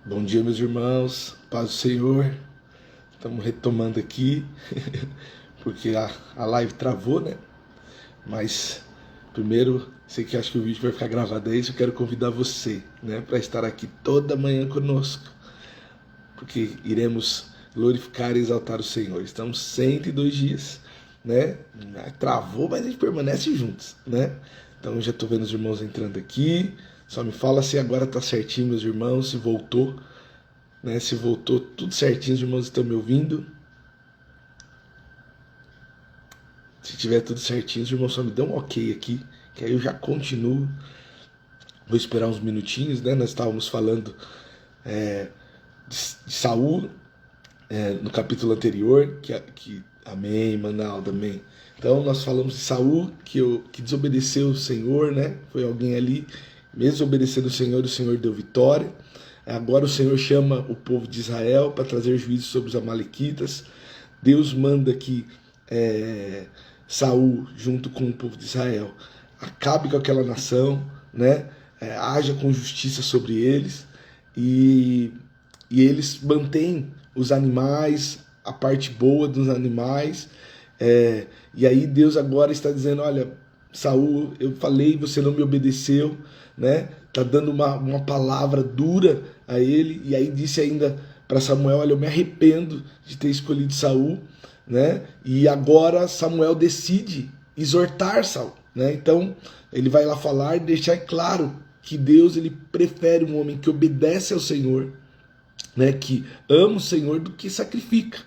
Bom dia, meus irmãos, paz do Senhor. Estamos retomando aqui, porque a live travou, né? Mas, primeiro, sei que acho que o vídeo vai ficar gravado aí, eu quero convidar você, né, para estar aqui toda manhã conosco, porque iremos glorificar e exaltar o Senhor. Estamos 102 dias, né? Travou, mas a gente permanece juntos, né? Então, já estou vendo os irmãos entrando aqui. Só me fala se agora tá certinho, meus irmãos, se voltou, né? Se voltou tudo certinho, os irmãos estão me ouvindo. Se tiver tudo certinho, os irmãos só me dão um ok aqui, que aí eu já continuo. Vou esperar uns minutinhos, né? Nós estávamos falando de Saul no capítulo anterior, amém, Manaldo, amém. Então nós falamos de Saul, que desobedeceu o Senhor, né? Foi alguém ali, mesmo obedecendo o Senhor deu vitória. Agora o Senhor chama o povo de Israel para trazer juízo sobre os amalequitas. Deus manda que Saul, junto com o povo de Israel, acabe com aquela nação, né? Haja com justiça sobre eles, e eles mantêm os animais, a parte boa dos animais. E aí Deus agora está dizendo: olha, Saul, eu falei, você não me obedeceu, né? Tá dando uma palavra dura a ele. E aí disse ainda para Samuel: olha, eu me arrependo de ter escolhido Saul, né? E agora Samuel decide exortar Saul, né? Então ele vai lá falar e deixar claro que Deus, ele prefere um homem que obedece ao Senhor, né? Que ama o Senhor, do que sacrifica.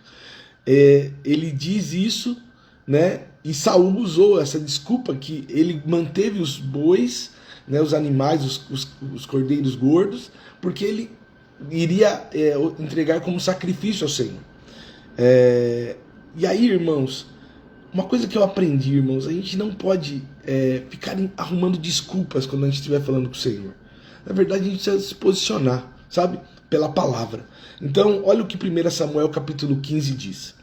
Ele diz isso, né? E Saul usou essa desculpa, que ele manteve os bois, né, os animais, os cordeiros gordos, porque ele iria entregar como sacrifício ao Senhor. E aí, irmãos, uma coisa que eu aprendi, irmãos, a gente não pode ficar arrumando desculpas quando a gente estiver falando com o Senhor. Na verdade, a gente precisa se posicionar, sabe? Pela palavra. Então, olha o que 1 Samuel capítulo 15 diz.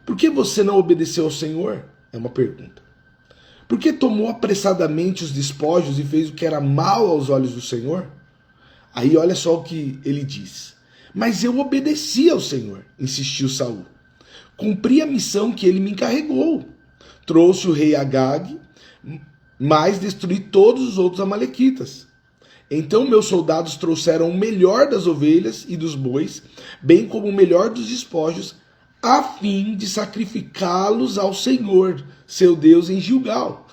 Por que você não obedeceu ao Senhor? É uma pergunta. Por que tomou apressadamente os despojos e fez o que era mal aos olhos do Senhor? Aí olha só o que ele diz. Mas eu obedeci ao Senhor, insistiu Saul. Cumpri a missão que ele me encarregou. Trouxe o rei Agag, mas destruí todos os outros amalequitas. Então meus soldados trouxeram o melhor das ovelhas e dos bois, bem como o melhor dos despojos, a fim de sacrificá-los ao Senhor, seu Deus, em Gilgal.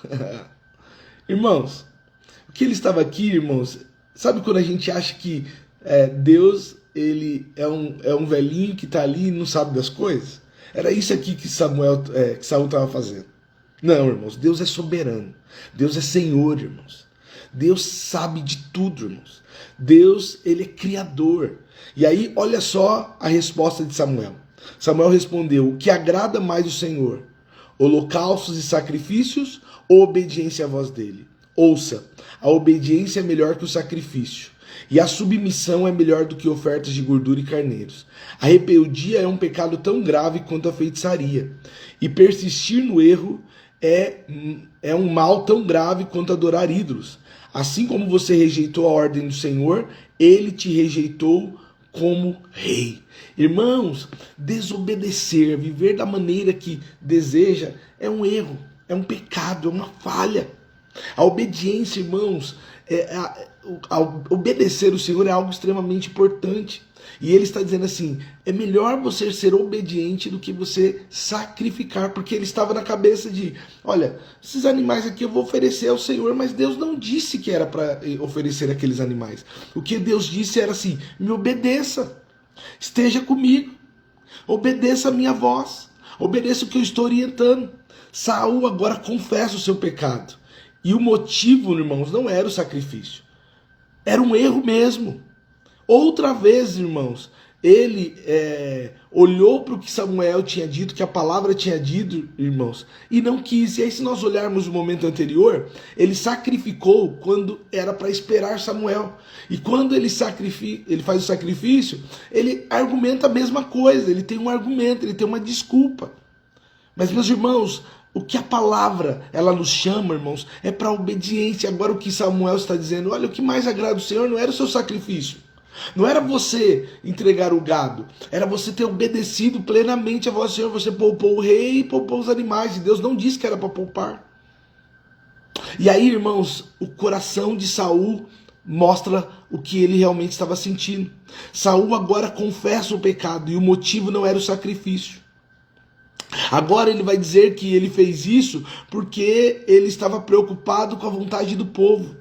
Irmãos, o que ele estava aqui, irmãos, sabe quando a gente acha que Deus, ele é um velhinho que está ali e não sabe das coisas? Era isso aqui que Saul estava fazendo. Não, irmãos, Deus é soberano. Deus é Senhor, irmãos. Deus sabe de tudo, irmãos. Deus, ele é criador. E aí, olha só a resposta de Samuel. Samuel respondeu: o que agrada mais o Senhor? Holocaustos e sacrifícios ou obediência à voz dele? Ouça, a obediência é melhor que o sacrifício, e a submissão é melhor do que ofertas de gordura e carneiros. A rebeldia é um pecado tão grave quanto a feitiçaria, e persistir no erro é um mal tão grave quanto adorar ídolos. Assim como você rejeitou a ordem do Senhor, ele te rejeitou como rei. Irmãos, desobedecer, viver da maneira que deseja, é um erro, é um pecado, é uma falha. A obediência, irmãos, obedecer o Senhor é algo extremamente importante. E ele está dizendo assim: é melhor você ser obediente do que você sacrificar, porque ele estava na cabeça de: olha, esses animais aqui eu vou oferecer ao Senhor, mas Deus não disse que era para oferecer aqueles animais. O que Deus disse era assim: me obedeça, esteja comigo, obedeça a minha voz, obedeça o que eu estou orientando. Saul agora confessa o seu pecado. E o motivo, irmãos, não era o sacrifício. Era um erro mesmo. Outra vez, irmãos, ele olhou para o que Samuel tinha dito, que a palavra tinha dito, irmãos, e não quis. E aí, se nós olharmos o momento anterior, ele sacrificou quando era para esperar Samuel. E quando ele faz o sacrifício, ele argumenta a mesma coisa, ele tem um argumento, ele tem uma desculpa. Mas, meus irmãos, o que a palavra ela nos chama, irmãos, é para obediência. Agora o que Samuel está dizendo: olha, o que mais agrada o Senhor não era o seu sacrifício. Não era você entregar o gado, era você ter obedecido plenamente a voz do Senhor. Você poupou o rei e poupou os animais, e Deus não disse que era para poupar. E aí, irmãos, o coração de Saul mostra o que ele realmente estava sentindo. Saul agora confessa o pecado, e o motivo não era o sacrifício. Agora ele vai dizer que ele fez isso porque ele estava preocupado com a vontade do povo,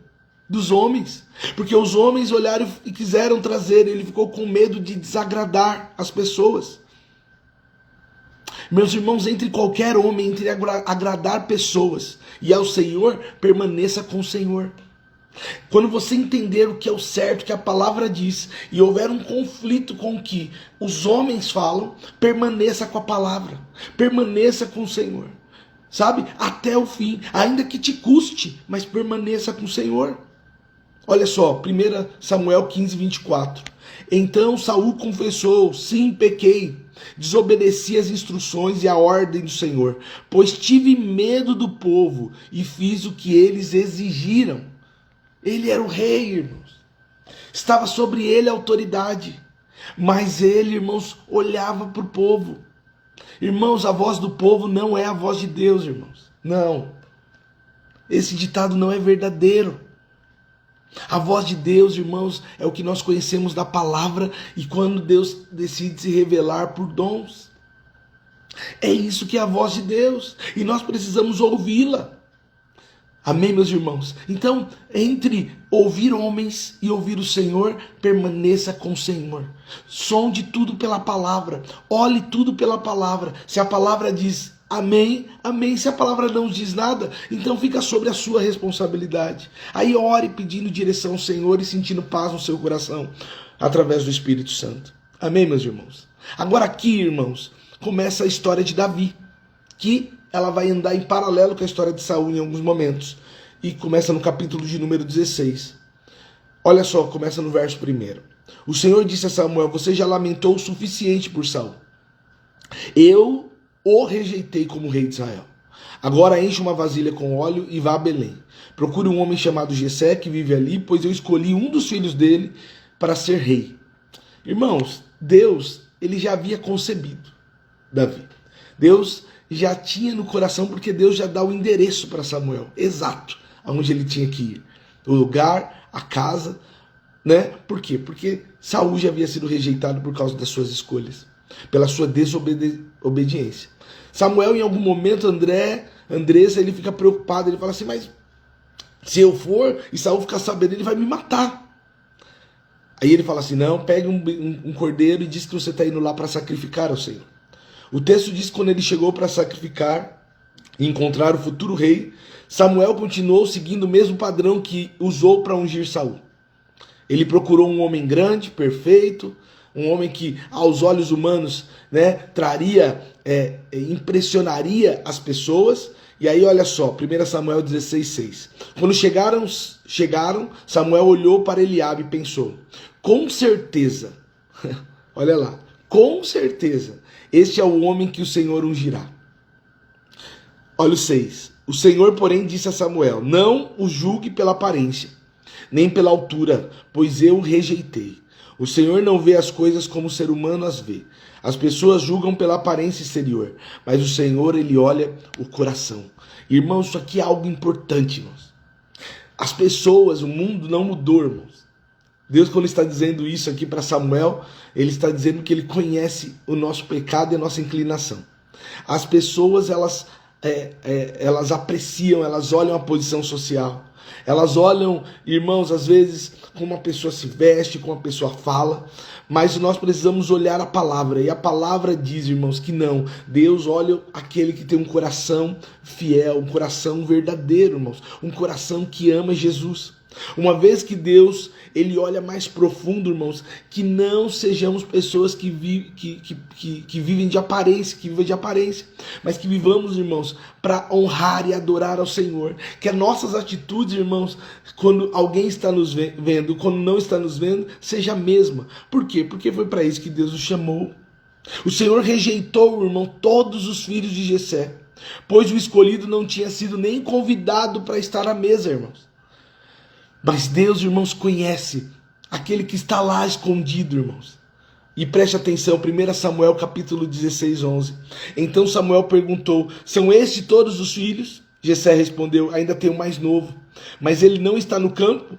dos homens. Porque os homens olharam e quiseram trazer, ele ficou com medo de desagradar as pessoas. Meus irmãos, entre qualquer homem, entre agradar pessoas e ao Senhor, permaneça com o Senhor. Quando você entender o que é o certo, o que a palavra diz, e houver um conflito com o que os homens falam, permaneça com a palavra, permaneça com o Senhor, sabe? Até o fim, ainda que te custe, mas permaneça com o Senhor. Olha só, 1 Samuel 15, 24. Então Saul confessou: sim, pequei, desobedeci as instruções e a ordem do Senhor, pois tive medo do povo e fiz o que eles exigiram. Ele era o rei, irmãos. Estava sobre ele a autoridade. Mas ele, irmãos, olhava para o povo. Irmãos, a voz do povo não é a voz de Deus, irmãos. Não. Esse ditado não é verdadeiro. A voz de Deus, irmãos, é o que nós conhecemos da palavra e quando Deus decide se revelar por dons. É isso que é a voz de Deus. E nós precisamos ouvi-la. Amém, meus irmãos? Então, entre ouvir homens e ouvir o Senhor, permaneça com o Senhor. Sonde tudo pela palavra. Olhe tudo pela palavra. Se a palavra diz amém, amém. Se a palavra não diz nada, então fica sobre a sua responsabilidade. Aí ore pedindo direção ao Senhor e sentindo paz no seu coração, através do Espírito Santo. Amém, meus irmãos? Agora aqui, irmãos, começa a história de Davi, que ela vai andar em paralelo com a história de Saul em alguns momentos. E começa no capítulo de número 16. Olha só, começa no verso 1. O Senhor disse a Samuel: você já lamentou o suficiente por Saul. Eu o rejeitei como rei de Israel. Agora enche uma vasilha com óleo e vá a Belém. Procure um homem chamado Jessé que vive ali, pois eu escolhi um dos filhos dele para ser rei. Irmãos, Deus, ele já havia concebido Davi. Deus já tinha no coração, porque Deus já dá o endereço para Samuel, exato, aonde ele tinha que ir. O lugar, a casa, né? Por quê? Porque Saul já havia sido rejeitado por causa das suas escolhas, pela sua desobediência. Samuel, em algum momento, Andressa, ele fica preocupado, ele fala assim: mas se eu for e Saul ficar sabendo, ele vai me matar. Aí ele fala assim: não, pegue um cordeiro e diz que você está indo lá para sacrificar ao Senhor. O texto diz que quando ele chegou para sacrificar e encontrar o futuro rei, Samuel continuou seguindo o mesmo padrão que usou para ungir Saul. Ele procurou um homem grande, perfeito, um homem que aos olhos humanos, né, impressionaria as pessoas. E aí olha só, 1 Samuel 16:6. Quando chegaram, Samuel olhou para Eliabe e pensou: com certeza, olha lá, com certeza, este é o homem que o Senhor ungirá. Olha o 6. O Senhor, porém, disse a Samuel: não o julgue pela aparência, nem pela altura, pois eu o rejeitei. O Senhor não vê as coisas como o ser humano as vê. As pessoas julgam pela aparência exterior, mas o Senhor, ele olha o coração. Irmãos, isso aqui é algo importante, irmãos. As pessoas, o mundo não mudou, irmãos. Deus, quando está dizendo isso aqui para Samuel, ele está dizendo que ele conhece o nosso pecado e a nossa inclinação. As pessoas, elas apreciam, elas olham a posição social. Elas olham, irmãos, às vezes, como uma pessoa se veste, como uma pessoa fala, mas nós precisamos olhar a palavra, e a palavra diz, irmãos, que não. Deus olha aquele que tem um coração fiel, um coração verdadeiro, irmãos, um coração que ama Jesus. Uma vez que Deus, ele olha mais profundo, irmãos, que não sejamos pessoas que vivem de aparência, mas que vivamos, irmãos, para honrar e adorar ao Senhor. Que as nossas atitudes, irmãos, quando alguém está nos vendo, quando não está nos vendo, seja a mesma. Por quê? Porque foi para isso que Deus nos chamou. O Senhor rejeitou, irmão, todos os filhos de Jessé, pois o escolhido não tinha sido nem convidado para estar à mesa, irmãos. Mas Deus, irmãos, conhece aquele que está lá escondido, irmãos. E preste atenção, 1 Samuel capítulo 16, 11. Então Samuel perguntou, são estes todos os filhos? Jessé respondeu, ainda tenho o mais novo, mas ele não está no campo,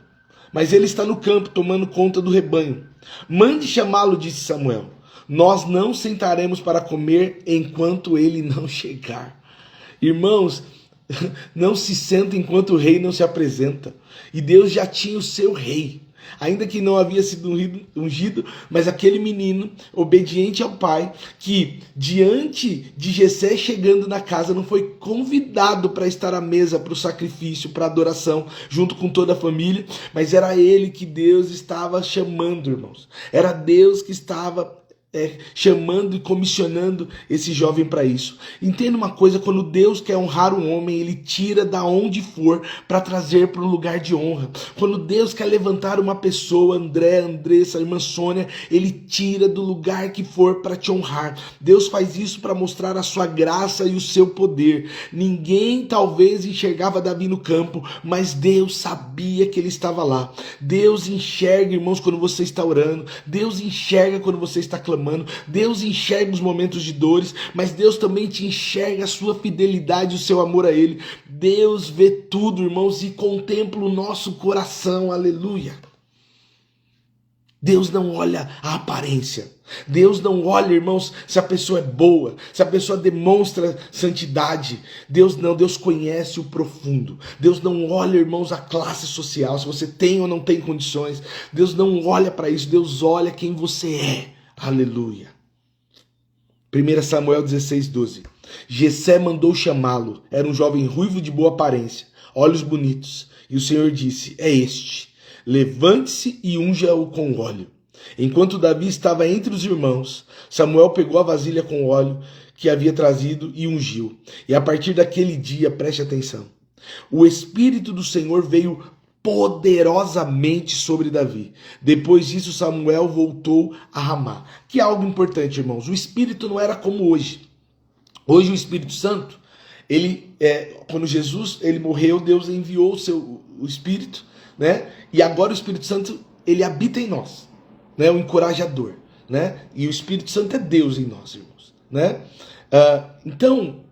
mas ele está no campo tomando conta do rebanho. Mande chamá-lo, disse Samuel. Nós não sentaremos para comer enquanto ele não chegar. Irmãos, não se senta enquanto o rei não se apresenta. E Deus já tinha o seu rei. Ainda que não havia sido ungido, mas aquele menino, obediente ao pai, que diante de Jessé chegando na casa, não foi convidado para estar à mesa, para o sacrifício, para a adoração, junto com toda a família, mas era ele que Deus estava chamando, irmãos. Era Deus que estava chamando e comissionando esse jovem para isso. Entenda uma coisa, quando Deus quer honrar um homem, ele tira da onde for para trazer para um lugar de honra. Quando Deus quer levantar uma pessoa, André, Andressa, irmã Sônia, ele tira do lugar que for para te honrar. Deus faz isso para mostrar a sua graça e o seu poder. Ninguém talvez enxergava Davi no campo, mas Deus sabia que ele estava lá. Deus enxerga, irmãos, quando você está orando. Deus enxerga quando você está clamando. Deus enxerga os momentos de dores, mas Deus também te enxerga a sua fidelidade, o seu amor a Ele. Deus vê tudo, irmãos, e contempla o nosso coração, aleluia. Deus não olha a aparência. Deus não olha, irmãos, se a pessoa é boa, se a pessoa demonstra santidade. Deus não, Deus conhece o profundo. Deus não olha, irmãos, a classe social, se você tem ou não tem condições. Deus não olha para isso, Deus olha quem você é. Aleluia. 1 Samuel 16, 12. Jessé mandou chamá-lo. Era um jovem ruivo de boa aparência, olhos bonitos. E o Senhor disse, é este. Levante-se e unja-o com óleo. Enquanto Davi estava entre os irmãos, Samuel pegou a vasilha com óleo que havia trazido e ungiu. E a partir daquele dia, preste atenção, o Espírito do Senhor veio poderosamente sobre Davi. Depois disso, Samuel voltou a Ramá. Que é algo importante, irmãos. O Espírito não era como hoje. Hoje o Espírito Santo, quando Jesus ele morreu, Deus enviou o Espírito, né? E agora o Espírito Santo ele habita em nós, né? O encorajador, né? E o Espírito Santo é Deus em nós, irmãos, né? Então,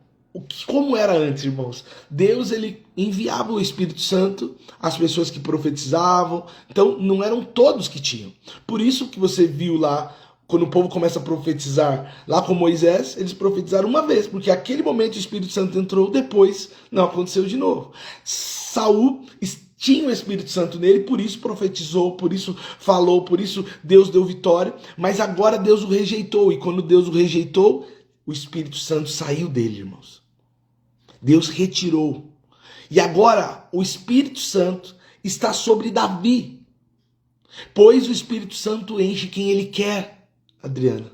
como era antes, irmãos? Deus ele enviava o Espírito Santo às pessoas que profetizavam. Então não eram todos que tinham. Por isso que você viu lá, quando o povo começa a profetizar lá com Moisés, eles profetizaram uma vez, porque aquele momento o Espírito Santo entrou, depois não aconteceu de novo. Saul tinha o Espírito Santo nele, por isso profetizou, por isso falou, por isso Deus deu vitória, mas agora Deus o rejeitou, e quando Deus o rejeitou, o Espírito Santo saiu dele, irmãos. Deus retirou. E agora o Espírito Santo está sobre Davi. Pois o Espírito Santo enche quem ele quer, Adriana.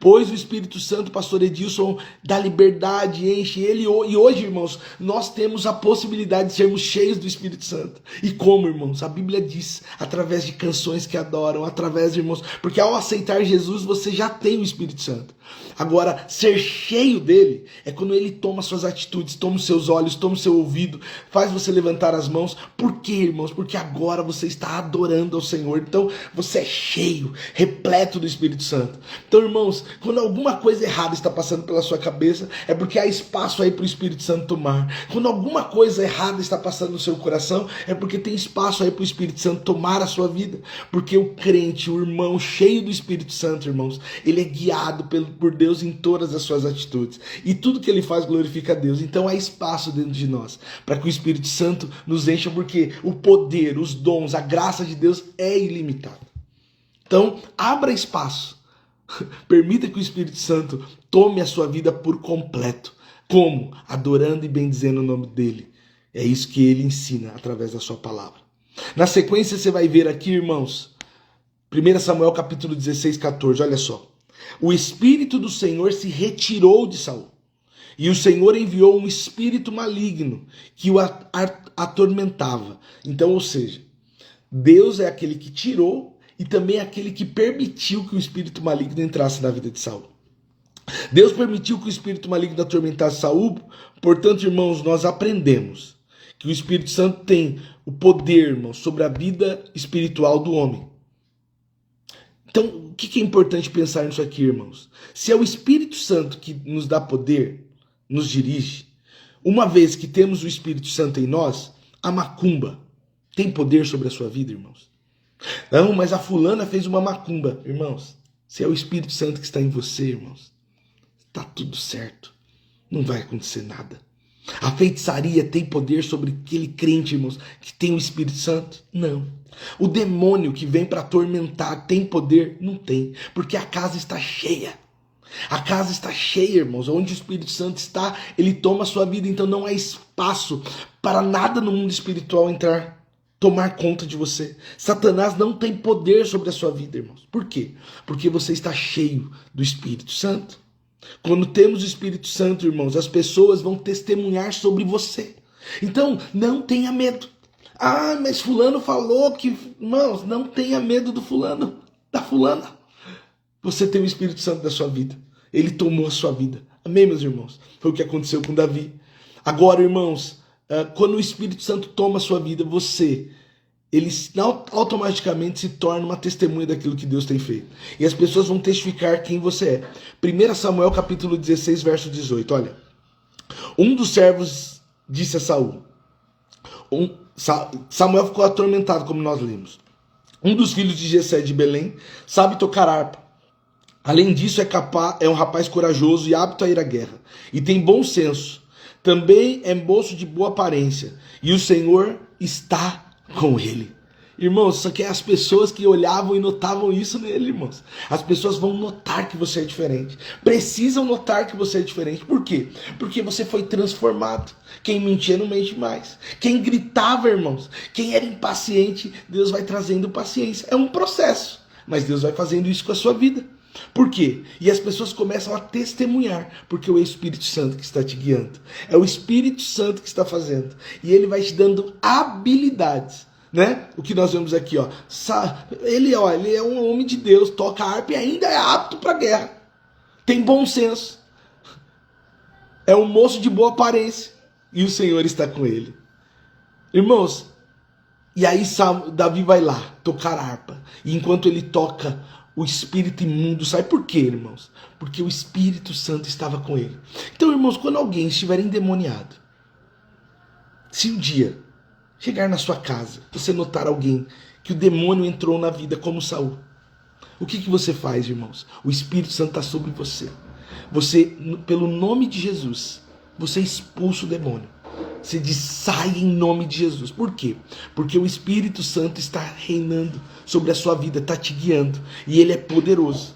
Pois o Espírito Santo, pastor Edilson, dá liberdade, enche ele. E hoje, irmãos, nós temos a possibilidade de sermos cheios do Espírito Santo. E como, irmãos? A Bíblia diz, através de canções que adoram, através, irmãos, porque ao aceitar Jesus, você já tem o Espírito Santo. Agora, ser cheio dele é quando ele toma suas atitudes, toma os seus olhos, toma o seu ouvido, faz você levantar as mãos. Por quê, irmãos? Porque agora você está adorando ao Senhor. Então, você é cheio, repleto do Espírito Santo. Então, irmãos, quando alguma coisa errada está passando pela sua cabeça, é porque há espaço aí para o Espírito Santo tomar. Quando alguma coisa errada está passando no seu coração, é porque tem espaço aí para o Espírito Santo tomar a sua vida. Porque o crente, o irmão cheio do Espírito Santo, irmãos, ele é guiado por Deus em todas as suas atitudes. E tudo que ele faz glorifica a Deus. Então há espaço dentro de nós para que o Espírito Santo nos encha, porque o poder, os dons, a graça de Deus é ilimitada. Então, abra espaço. Permita que o Espírito Santo tome a sua vida por completo. Como? Adorando e bendizendo o nome dele. É isso que ele ensina através da sua palavra. Na sequência você vai ver aqui, irmãos, 1 Samuel capítulo 16, 14, olha só. O Espírito do Senhor se retirou de Saul, e o Senhor enviou um espírito maligno que o atormentava. Então, ou seja, Deus é aquele que tirou e também é aquele que permitiu que o espírito maligno entrasse na vida de Saul. Deus permitiu que o espírito maligno atormentasse Saul. Portanto, irmãos, nós aprendemos que o Espírito Santo tem o poder, irmãos, sobre a vida espiritual do homem. Então, o que é importante pensar nisso aqui, irmãos? Se é o Espírito Santo que nos dá poder, nos dirige, uma vez que temos o Espírito Santo em nós, a macumba tem poder sobre a sua vida, irmãos? Não, mas a fulana fez uma macumba. Irmãos, se é o Espírito Santo que está em você, irmãos, está tudo certo. Não vai acontecer nada. A feitiçaria tem poder sobre aquele crente, irmãos, que tem o Espírito Santo? Não. O demônio que vem para atormentar tem poder? Não tem, porque a casa está cheia. A casa está cheia, irmãos. Onde o Espírito Santo está, ele toma a sua vida. Então não há espaço para nada no mundo espiritual entrar, tomar conta de você. Satanás não tem poder sobre a sua vida, irmãos. Por quê? Porque você está cheio do Espírito Santo. Quando temos o Espírito Santo, irmãos, as pessoas vão testemunhar sobre você. Então, não tenha medo. Ah, mas fulano falou que... Irmãos, não tenha medo do fulano, da fulana. Você tem o Espírito Santo da sua vida. Ele tomou a sua vida. Amém, meus irmãos? Foi o que aconteceu com Davi. Agora, irmãos, quando o Espírito Santo toma a sua vida, ele automaticamente se torna uma testemunha daquilo que Deus tem feito. E as pessoas vão testificar quem você é. 1 Samuel capítulo 16, verso 18. Olha, um dos servos disse a Saul. Samuel ficou atormentado, como nós lemos. Um dos filhos de Jessé de Belém sabe tocar harpa. Além disso, é um rapaz corajoso e apto a ir à guerra. E tem bom senso. Também é moço de boa aparência. E o Senhor está com ele. Irmãos, só que as pessoas que olhavam e notavam isso nele, irmãos. As pessoas vão notar que você é diferente. Precisam notar que você é diferente. Por quê? Porque você foi transformado. Quem mentia não mente mais. Quem gritava, irmãos, quem era impaciente, Deus vai trazendo paciência. É um processo, mas Deus vai fazendo isso com a sua vida. Por quê? E as pessoas começam a testemunhar, porque é o Espírito Santo que está te guiando. É o Espírito Santo que está fazendo. E ele vai te dando habilidades, né? O que nós vemos aqui, ó. Ele é um homem de Deus, toca harpa e ainda é apto para a guerra. Tem bom senso. É um moço de boa aparência. E o Senhor está com ele. Irmãos, e aí Davi vai lá tocar harpa. E enquanto ele toca, o espírito imundo sai. Por quê, irmãos? Porque o Espírito Santo estava com ele. Então, irmãos, quando alguém estiver endemoniado, se um dia chegar na sua casa, você notar alguém que o demônio entrou na vida, como Saul, o que você faz, irmãos? O Espírito Santo está sobre você. Você, pelo nome de Jesus, você expulsa o demônio. Você diz, sai em nome de Jesus. Por quê? Porque o Espírito Santo está reinando sobre a sua vida, está te guiando. E ele é poderoso.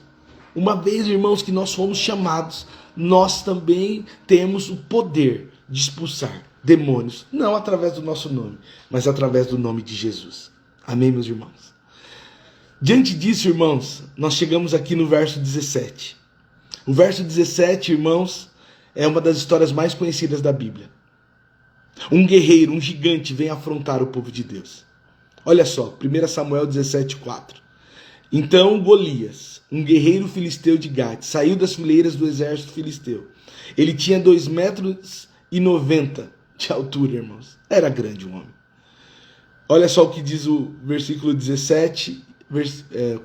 Uma vez, irmãos, que nós fomos chamados, nós também temos o poder de expulsar demônios. Não através do nosso nome, mas através do nome de Jesus. Amém, meus irmãos? Diante disso, irmãos, nós chegamos aqui no verso 17. O verso 17, irmãos, é uma das histórias mais conhecidas da Bíblia. Um guerreiro, um gigante vem afrontar o povo de Deus. Olha só, 1 Samuel 17:4. Então Golias, um guerreiro filisteu de Gate, saiu das fileiras do exército filisteu. Ele tinha 2,90 m de altura, irmãos. Era grande o homem. Olha só o que diz o versículo 17,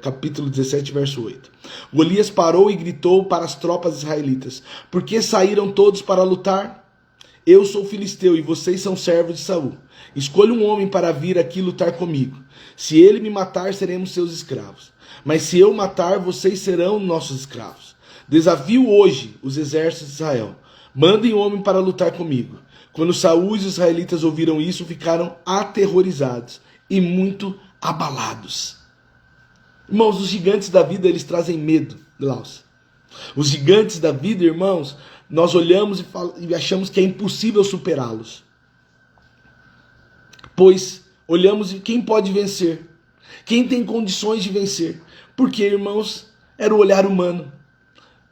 capítulo 17, verso 8. Golias parou e gritou para as tropas israelitas: por que saíram todos para lutar? Eu sou filisteu e vocês são servos de Saul. Escolha um homem para vir aqui lutar comigo. Se ele me matar, seremos seus escravos. Mas se eu matar, vocês serão nossos escravos. Desafio hoje os exércitos de Israel. Mandem um homem para lutar comigo. Quando Saul e os israelitas ouviram isso, ficaram aterrorizados e muito abalados. Irmãos, os gigantes da vida, eles trazem medo, Glaucio. Os gigantes da vida, irmãos, nós olhamos e achamos que é impossível superá-los. Pois olhamos e quem pode vencer? Quem tem condições de vencer? Porque, irmãos, era o olhar humano.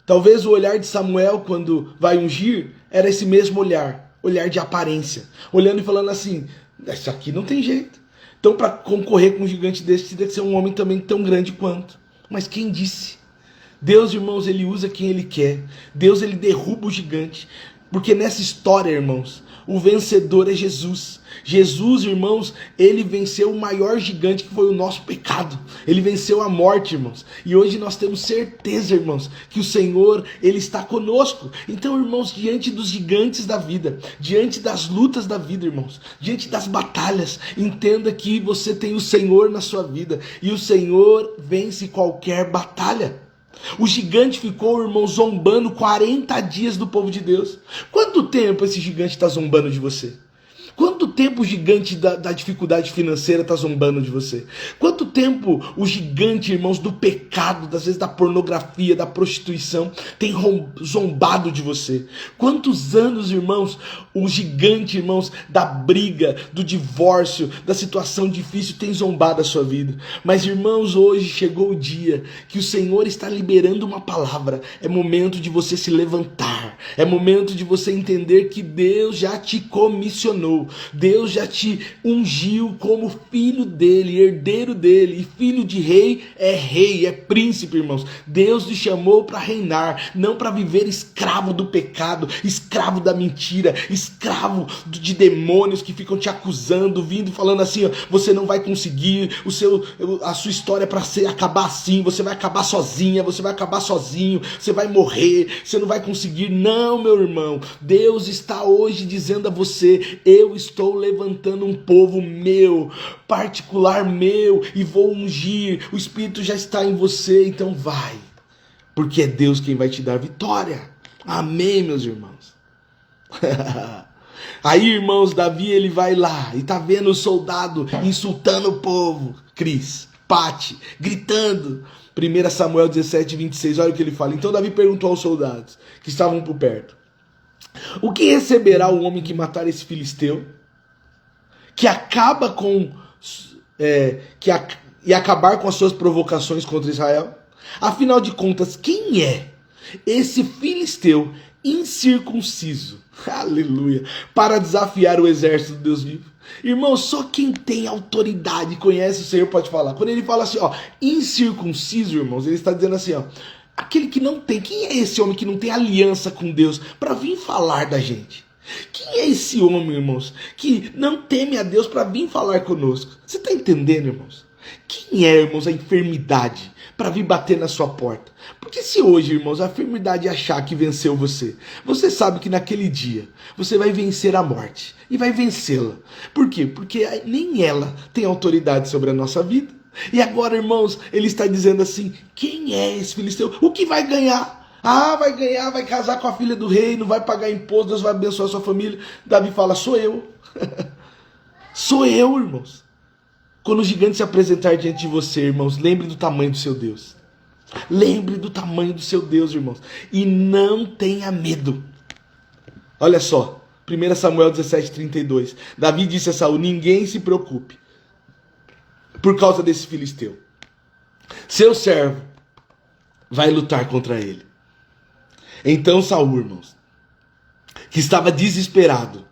Talvez o olhar de Samuel, quando vai ungir, era esse mesmo olhar de aparência. Olhando e falando assim, isso aqui não tem jeito. Então, para concorrer com um gigante desse, teria que ser um homem também tão grande quanto. Mas quem disse? Deus, irmãos, ele usa quem ele quer. Deus, ele derruba o gigante. Porque nessa história, irmãos, o vencedor é Jesus. Jesus, irmãos, ele venceu o maior gigante que foi o nosso pecado. Ele venceu a morte, irmãos. E hoje nós temos certeza, irmãos, que o Senhor, ele está conosco. Então, irmãos, diante dos gigantes da vida, diante das lutas da vida, irmãos, diante das batalhas, entenda que você tem o Senhor na sua vida. E o Senhor vence qualquer batalha. O gigante ficou, irmão, zombando 40 dias do povo de Deus. Quanto tempo esse gigante está zombando de você? Quanto tempo o gigante da dificuldade financeira está zombando de você? Quanto tempo o gigante, irmãos, do pecado, das vezes da pornografia, da prostituição, tem zombado de você? Quantos anos, irmãos, o gigante, irmãos, da briga, do divórcio, da situação difícil tem zombado a sua vida? Mas, irmãos, hoje chegou o dia que o Senhor está liberando uma palavra. É momento de você se levantar. É momento de você entender que Deus já te comissionou. Deus já te ungiu como filho dele, herdeiro dele, e filho de rei, é príncipe, irmãos. Deus te chamou para reinar, não para viver escravo do pecado, escravo da mentira, escravo de demônios que ficam te acusando, vindo falando assim, ó, você não vai conseguir, a sua história para acabar assim, você vai acabar sozinha, você vai acabar sozinho, você vai morrer, você não vai conseguir. Não, meu irmão, Deus está hoje dizendo a você, eu estou levantando um povo meu, particular meu, e vou ungir, o Espírito já está em você, então vai, porque é Deus quem vai te dar vitória. Amém, meus irmãos. Aí, irmãos, Davi, ele vai lá e tá vendo o soldado insultando o povo, Cris, Pati, gritando. 1 Samuel 17, 26, olha o que ele fala. Então Davi perguntou aos soldados que estavam por perto: o que receberá o homem que matar esse filisteu, que acaba com e acabar com as suas provocações contra Israel? Afinal de contas, quem é esse filisteu incircunciso, aleluia, para desafiar o exército de Deus vivo? Irmão, só quem tem autoridade, conhece o Senhor, pode falar. Quando ele fala assim, ó, incircunciso, irmãos, ele está dizendo assim, ó, aquele que não tem. Quem é esse homem que não tem aliança com Deus para vir falar da gente? Quem é esse homem, irmãos, que não teme a Deus para vir falar conosco? Você está entendendo, irmãos? Quem é, irmãos, a enfermidade para vir bater na sua porta? Porque se hoje, irmãos, a enfermidade achar que venceu você, você sabe que naquele dia você vai vencer a morte e vai vencê-la. Por quê? Porque nem ela tem autoridade sobre a nossa vida. E agora, irmãos, ele está dizendo assim, quem é esse filisteu? O que vai ganhar? Ah, vai ganhar, vai casar com a filha do rei, não vai pagar imposto, Deus vai abençoar a sua família. Davi fala, sou eu. Sou eu, irmãos. Quando o gigante se apresentar diante de você, irmãos, lembre do tamanho do seu Deus. Lembre do tamanho do seu Deus, irmãos. E não tenha medo. Olha só, 1 Samuel 17, 32. Davi disse a Saul, ninguém se preocupe por causa desse filisteu. Seu servo vai lutar contra ele. Então Saul, irmãos, que estava desesperado.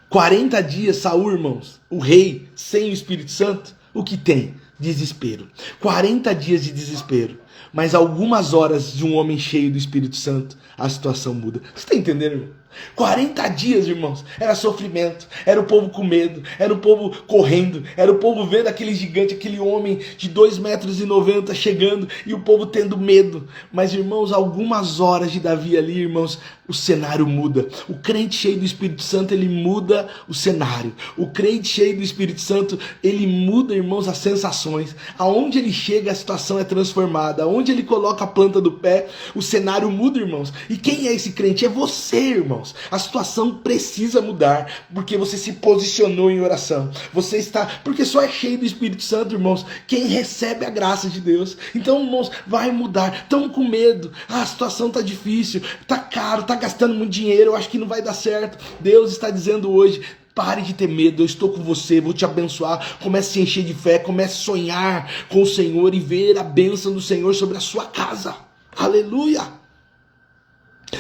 40 dias, Saul, irmãos, o rei, sem o Espírito Santo, o que tem? Desespero. 40 dias de desespero. Mas algumas horas de um homem cheio do Espírito Santo, a situação muda. Você está entendendo, irmão? 40 dias, irmãos, era sofrimento, era o povo com medo, era o povo correndo, era o povo vendo aquele gigante, aquele homem de 2,90 metros chegando e o povo tendo medo. Mas, irmãos, algumas horas de Davi ali, irmãos, o cenário muda. O crente cheio do Espírito Santo, ele muda o cenário. O crente cheio do Espírito Santo, ele muda, irmãos, as sensações. Aonde ele chega, a situação é transformada. Aonde ele coloca a planta do pé, o cenário muda, irmãos. E quem é esse crente? É você, irmãos. A situação precisa mudar, porque você se posicionou em oração. Você está, porque só é cheio do Espírito Santo, irmãos, quem recebe a graça de Deus. Então, irmãos, vai mudar. Estão com medo. Ah, a situação está difícil, está caro, está gastando muito dinheiro, eu acho que não vai dar certo. Deus está dizendo hoje, pare de ter medo, eu estou com você, vou te abençoar. Comece a se encher de fé, comece a sonhar com o Senhor e ver a bênção do Senhor sobre a sua casa. Aleluia!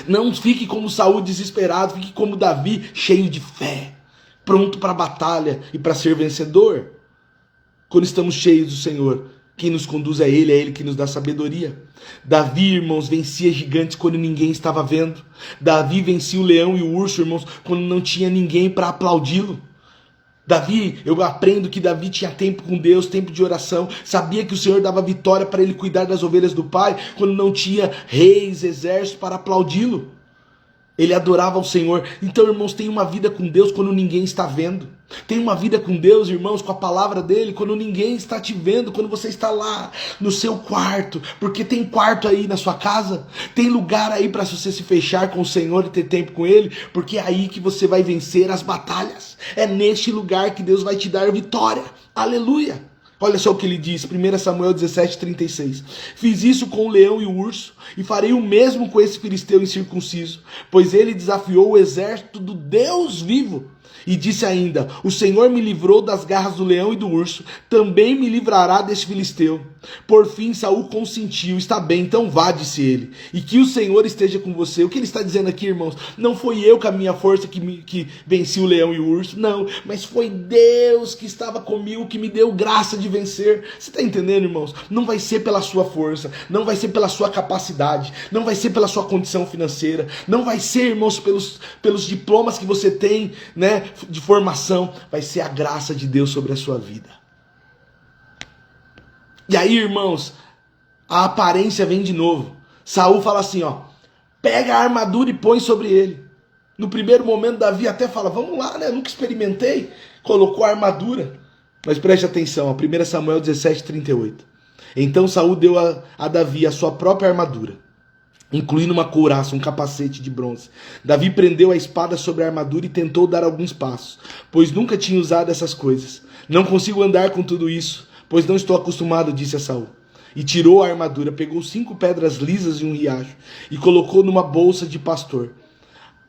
Não fique como Saul desesperado, fique como Davi cheio de fé, pronto para a batalha e para ser vencedor. Quando estamos cheios do Senhor, Quem nos conduz é Ele que nos dá sabedoria. Davi, irmãos, vencia gigantes quando ninguém estava vendo. Davi vencia o leão e o urso, irmãos, quando não tinha ninguém para aplaudi-lo. Davi, eu aprendo que Davi tinha tempo com Deus, tempo de oração, sabia que o Senhor dava vitória para ele cuidar das ovelhas do Pai, quando não tinha reis, exército para aplaudi-lo. Ele adorava o Senhor. Então, irmãos, tem uma vida com Deus quando ninguém está vendo. Tem uma vida com Deus, irmãos, com a palavra dele, quando ninguém está te vendo, quando você está lá no seu quarto. Porque tem quarto aí na sua casa, tem lugar aí para você se fechar com o Senhor e ter tempo com ele, porque é aí que você vai vencer as batalhas. É neste lugar que Deus vai te dar vitória. Aleluia! Olha só o que ele diz, 1 Samuel 17:36. Fiz isso com o leão e o urso, e farei o mesmo com esse filisteu incircunciso, pois ele desafiou o exército do Deus vivo. E disse ainda, o Senhor me livrou das garras do leão e do urso, também me livrará deste filisteu. Por fim Saul consentiu, está bem, então vá, disse ele, e que o Senhor esteja com você. O que ele está dizendo aqui, irmãos? Não foi eu com a minha força que venci o leão e o urso, não, mas foi Deus que estava comigo, que me deu graça de vencer. Você está entendendo, irmãos? Não vai ser pela sua força, não vai ser pela sua capacidade, não vai ser pela sua condição financeira, não vai ser, irmãos, pelos diplomas que você tem, né, de formação, vai ser a graça de Deus sobre a sua vida. E aí, irmãos, a aparência vem de novo. Saul fala assim, ó, pega a armadura e põe sobre ele. No primeiro momento, Davi até fala, vamos lá, né, nunca experimentei. Colocou a armadura. Mas preste atenção, ó, 1 Samuel 17:38. Então Saul deu a Davi a sua própria armadura, incluindo uma couraça, um capacete de bronze. Davi prendeu a espada sobre a armadura e tentou dar alguns passos, pois nunca tinha usado essas coisas. Não consigo andar com tudo isso, pois não estou acostumado, disse a Saul. E tirou a armadura, pegou 5 pedras lisas de um riacho e colocou numa bolsa de pastor.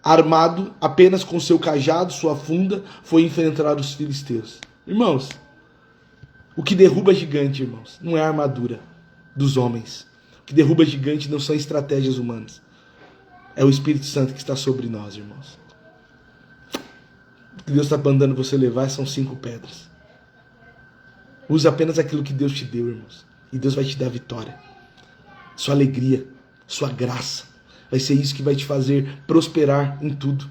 Armado apenas com seu cajado, sua funda, foi enfrentar os filisteus. Irmãos, o que derruba gigante, irmãos, não é a armadura dos homens. O que derruba gigante não são estratégias humanas. É o Espírito Santo que está sobre nós, irmãos. O que Deus está mandando você levar são 5 pedras. Use apenas aquilo que Deus te deu, irmãos. E Deus vai te dar vitória. Sua alegria, sua graça. Vai ser isso que vai te fazer prosperar em tudo.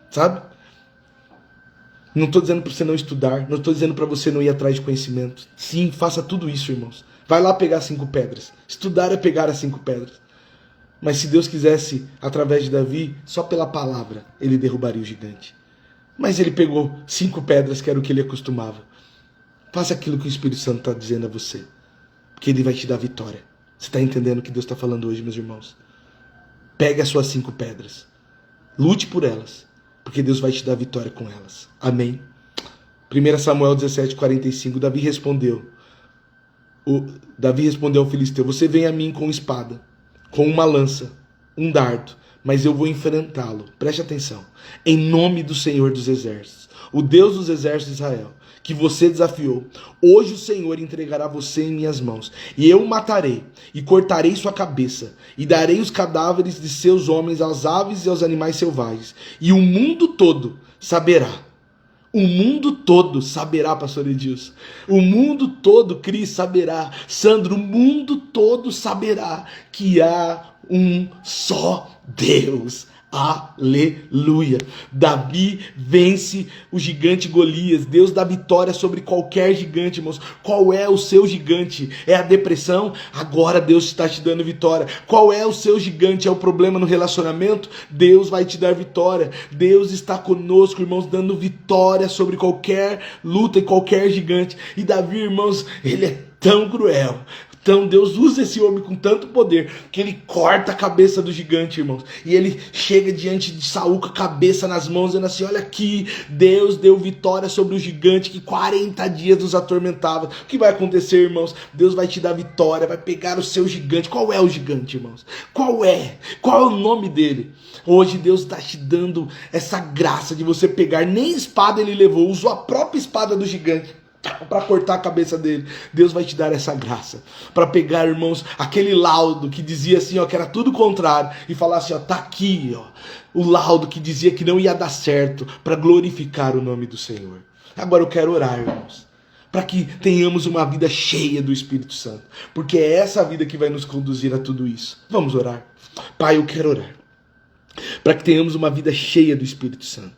Sabe? Não estou dizendo para você não estudar. Não estou dizendo para você não ir atrás de conhecimento. Sim, faça tudo isso, irmãos. Vai lá pegar 5 pedras. Estudar é pegar as 5 pedras. Mas se Deus quisesse, através de Davi, só pela palavra, ele derrubaria o gigante. Mas ele pegou 5 pedras, que era o que ele acostumava. Faça aquilo que o Espírito Santo está dizendo a você, porque ele vai te dar vitória. Você está entendendo o que Deus está falando hoje, meus irmãos? Pegue as suas 5 pedras. Lute por elas, porque Deus vai te dar vitória com elas. Amém? 1 Samuel 17:45, Davi respondeu ao filisteu, você vem a mim com espada, com uma lança, um dardo, mas eu vou enfrentá-lo. Preste atenção. Em nome do Senhor dos Exércitos, o Deus dos Exércitos de Israel, que você desafiou. Hoje o Senhor entregará você em minhas mãos, e eu o matarei, e cortarei sua cabeça, e darei os cadáveres de seus homens às aves e aos animais selvagens, e o mundo todo saberá. O mundo todo saberá, pastor Edilson. O mundo todo, Cris, saberá. Sandro, o mundo todo saberá que há um só Deus. Aleluia. Davi vence o gigante Golias. Deus dá vitória sobre qualquer gigante, irmãos. Qual é o seu gigante? É a depressão? Agora Deus está te dando vitória. Qual é o seu gigante? É o problema no relacionamento? Deus vai te dar vitória. Deus está conosco, irmãos, dando vitória sobre qualquer luta e qualquer gigante. E Davi, irmãos, ele é tão cruel. Então Deus usa esse homem com tanto poder que ele corta a cabeça do gigante, irmãos. E ele chega diante de Saul com a cabeça nas mãos, dizendo assim, olha aqui, Deus deu vitória sobre o gigante que 40 dias nos atormentava. O que vai acontecer, irmãos? Deus vai te dar vitória, vai pegar o seu gigante. Qual é o gigante, irmãos? Qual é? Qual é o nome dele? Hoje Deus está te dando essa graça de você pegar, nem espada ele levou, usou a própria espada do gigante para cortar a cabeça dele. Deus vai te dar essa graça para pegar, irmãos, aquele laudo que dizia assim, ó, que era tudo contrário, e falar assim, ó, tá aqui, ó, o laudo que dizia que não ia dar certo, para glorificar o nome do Senhor. Agora eu quero orar, irmãos, para que tenhamos uma vida cheia do Espírito Santo, porque é essa vida que vai nos conduzir a tudo isso. Vamos orar. Pai, eu quero orar para que tenhamos uma vida cheia do Espírito Santo,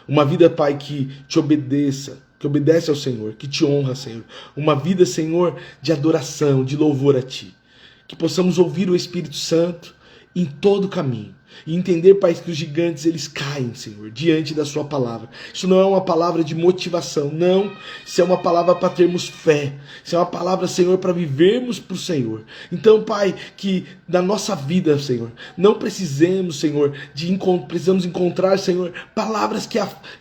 uma vida, Pai, que te obedeça, que obedece ao Senhor, que te honra, Senhor, uma vida, Senhor, de adoração, de louvor a Ti, que possamos ouvir o Espírito Santo em todo o caminho, e entender, Pai, que os gigantes, eles caem, Senhor, diante da sua palavra. Isso não é uma palavra de motivação, não. Isso é uma palavra para termos fé. Isso é uma palavra, Senhor, para vivermos para o Senhor. Então, Pai, que na nossa vida, Senhor, não precisemos, Senhor, precisamos encontrar, Senhor, palavras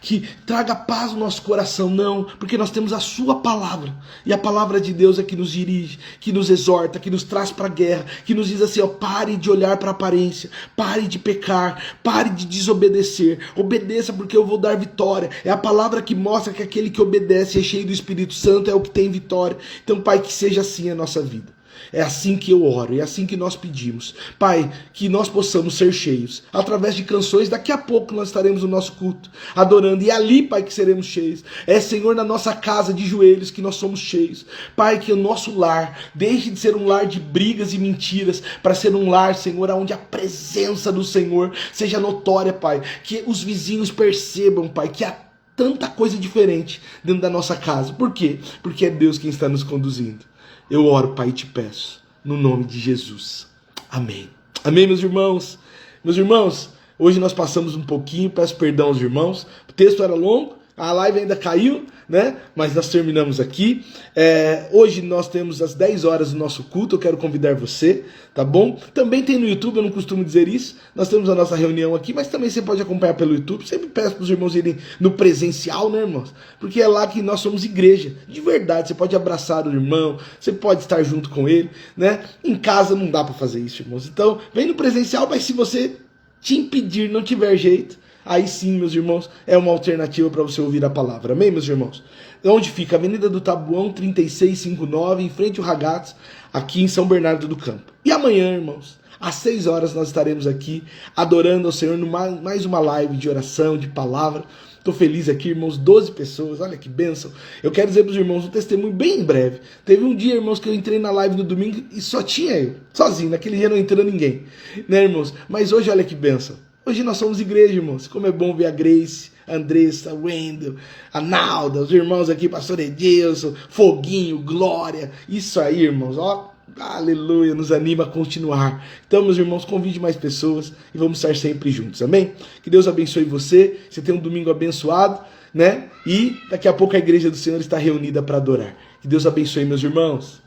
que traga paz no nosso coração, não, porque nós temos a sua palavra, e a palavra de Deus é que nos dirige, que nos exorta, que nos traz para a guerra, que nos diz assim, ó, pare de olhar para a aparência, pare de pecar, pare de desobedecer, obedeça porque eu vou dar vitória. É a palavra que mostra que aquele que obedece é cheio do Espírito Santo, é o que tem vitória. Então, Pai, que seja assim a nossa vida. É assim que eu oro, é assim que nós pedimos. Pai, que nós possamos ser cheios, através de canções. Daqui a pouco nós estaremos no nosso culto, adorando, e ali, Pai, que seremos cheios. É, Senhor, na nossa casa de joelhos que nós somos cheios. Pai, que o nosso lar deixe de ser um lar de brigas e mentiras, para ser um lar, Senhor, onde a presença do Senhor seja notória, Pai. Que os vizinhos percebam, Pai, que há tanta coisa diferente dentro da nossa casa. Por quê? Porque é Deus quem está nos conduzindo. Eu oro, Pai, e te peço, no nome de Jesus. Amém. Amém, meus irmãos? Meus irmãos, hoje nós passamos um pouquinho, peço perdão aos irmãos. O texto era longo, a live ainda caiu, né? Mas nós terminamos aqui. Hoje nós temos às 10 horas o nosso culto, eu quero convidar você, tá bom? Também tem no YouTube, eu não costumo dizer isso. Nós temos a nossa reunião aqui, mas também você pode acompanhar pelo YouTube. Sempre peço para os irmãos irem no presencial, né, irmãos? Porque é lá que nós somos igreja, de verdade. Você pode abraçar o irmão, você pode estar junto com ele, né? Em casa não dá para fazer isso, irmãos. Então, vem no presencial, mas se você te impedir, não tiver jeito, aí sim, meus irmãos, é uma alternativa para você ouvir a palavra. Amém, meus irmãos? Onde fica? Avenida do Tabuão, 3659, em frente ao Ragazzi, aqui em São Bernardo do Campo. E amanhã, irmãos, às 6 horas nós estaremos aqui, adorando ao Senhor, numa mais uma live de oração, de palavra. Estou feliz aqui, irmãos, 12 pessoas, olha que bênção. Eu quero dizer para os irmãos um testemunho bem em breve. Teve um dia, irmãos, que eu entrei na live no domingo e só tinha eu, sozinho, naquele dia não entrou ninguém, né, irmãos? Mas hoje, olha que bênção. Hoje nós somos igreja, irmãos. Como é bom ver a Grace, a Andressa, a Wendel, a Nalda, os irmãos aqui, pastor Edilson, Foguinho, Glória. Isso aí, irmãos, ó. Aleluia, nos anima a continuar. Então, meus irmãos, convide mais pessoas e vamos estar sempre juntos, amém? Que Deus abençoe você tenha um domingo abençoado, né? E daqui a pouco a igreja do Senhor está reunida para adorar. Que Deus abençoe, meus irmãos.